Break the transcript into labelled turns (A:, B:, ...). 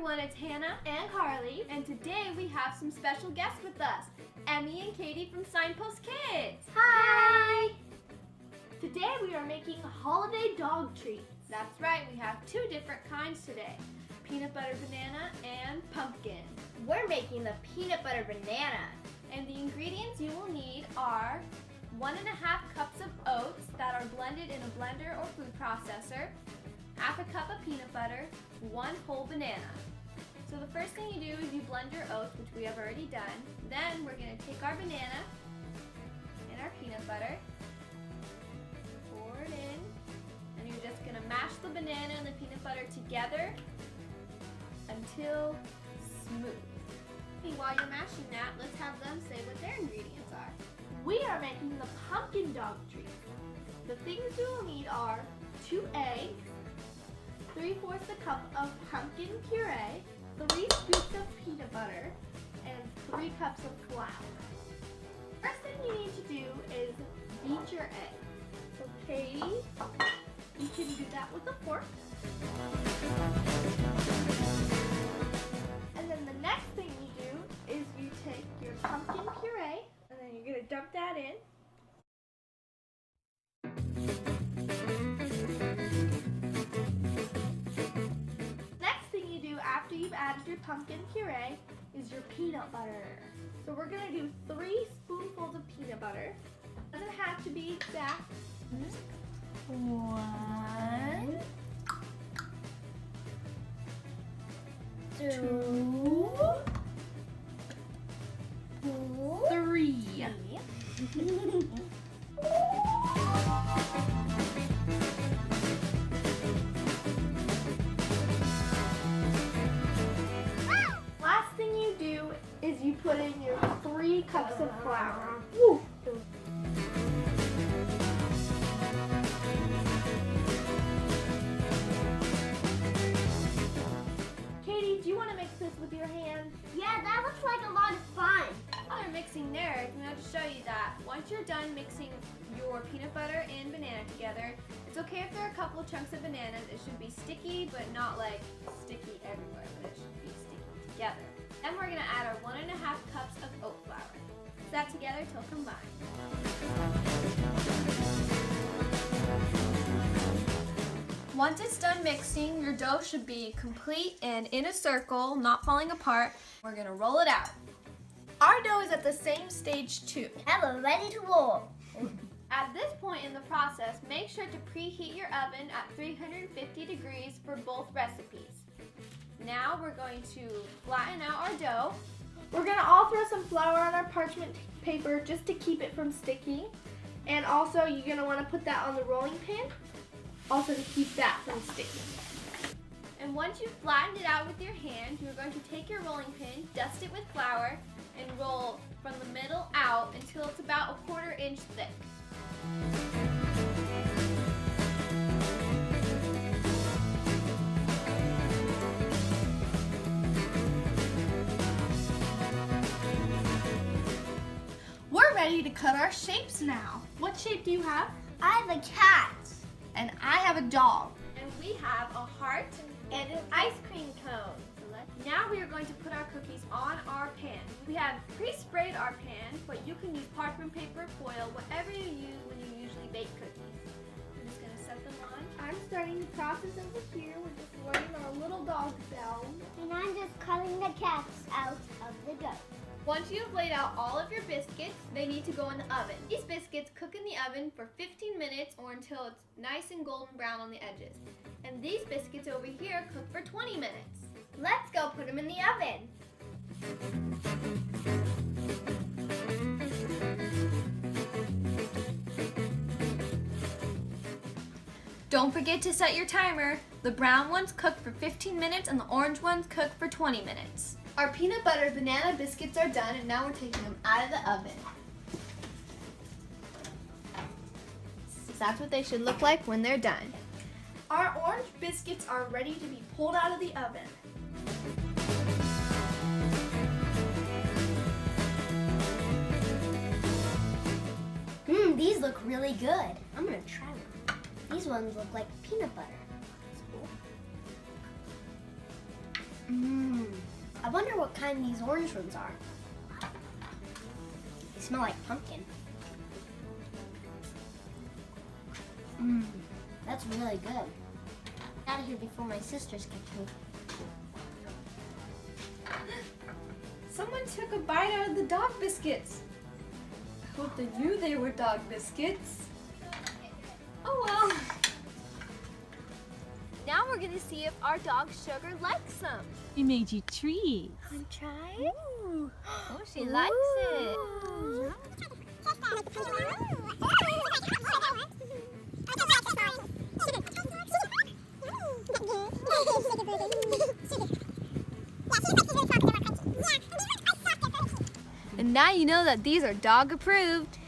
A: everyone, it's Hannah and Carly, and today we have some special guests with us, Emmy and Katie from Signpost Kids.
B: Hi!
A: Today we are making holiday dog treats. That's right, we have two different kinds today, peanut butter banana and pumpkin.
B: We're making the peanut butter banana.
A: And the ingredients you will need are 1.5 cups of oats that are blended in a blender or food processor, half a cup of peanut butter, 1 whole banana. So the first thing you do is you blend your oats, which we have already done. Then we're going to take our banana and our peanut butter, pour it in, and you're just going to mash the banana and the peanut butter together until smooth. And while you're mashing that, let's have them say what their ingredients are.
C: We are making the pumpkin dog treat. The things we will need are 2 eggs, 3/4 a cup of pumpkin puree, 3 scoops of peanut butter, and 3 cups of flour. First thing you need to do is beat your eggs. So Katie, you can do that with a fork. And then the next thing you do is you take your pumpkin puree, and then you're going to dump that in. Next thing you do after you've added your pumpkin puree is your peanut butter. So we're going to do 3 spoonfuls of peanut butter. Doesn't have to be exact. 1, 2, 3. Last thing you do is you put in your 3 cups of flour. Woo. Katie, do you want to mix this with your hands?
B: Yeah, that looks like a lot of fun.
A: While you're mixing there, I'm going to show you that once you're done mixing your peanut butter and banana together, it's okay if there are a couple chunks of bananas. It should be sticky, but not like sticky everywhere, but it should be sticky together. Then we're going to add our 1.5 cups of oat flour. Mix that together till combined. Once it's done mixing, your dough should be complete and in a circle, not falling apart. We're going to roll it out. Our dough is at the same stage too.
B: Now we're ready to roll.
A: At this point in the process, make sure to preheat your oven at 350 degrees for both recipes. Now we're going to flatten out our dough.
C: We're going to all throw some flour on our parchment paper just to keep it from sticking. And also you're going to want to put that on the rolling pin, also to keep that from sticking.
A: And once you've flattened it out with your hand, you're going to take your rolling pin, dust it with flour, and roll from the middle out until it's about 1/4 inch thick. We're ready to cut our shapes now.
C: What shape do you have?
B: I have a cat.
A: And I have a dog. And we have a heart and an ice cream cone. Now we are going to put our cookies on our pan. We have pre-sprayed our pan, but you can use parchment paper, foil, whatever you use when you usually bake cookies. We're just going to set them on.
C: I'm starting the process over here. We're just waiting on a little dog sound.
B: And I'm just cutting the cats out of the dough.
A: Once you have laid out all of your biscuits, they need to go in the oven. These biscuits cook in the oven for 15 minutes or until it's nice and golden brown on the edges. And these biscuits over here cook for 20 minutes. Let's go put them in the oven. Don't forget to set your timer. The brown ones cook for 15 minutes and the orange ones cook for 20 minutes. Our peanut butter banana biscuits are done and now we're taking them out of the oven. So that's what they should look like when they're done.
C: Our orange biscuits are ready to be pulled out of the oven.
B: These look really good. I'm gonna try them. These ones look like peanut butter. That's cool. I wonder what kind these orange ones are. They smell like pumpkin. That's really good. Out of here before my sisters catch me.
A: Someone took a bite out of the dog biscuits. I hope they knew they were dog biscuits. Oh well. Now we're gonna see if our dog Sugar likes them.
D: We made you treats.
B: Want to try?
A: Oh, she likes it. And now you know that these are dog approved.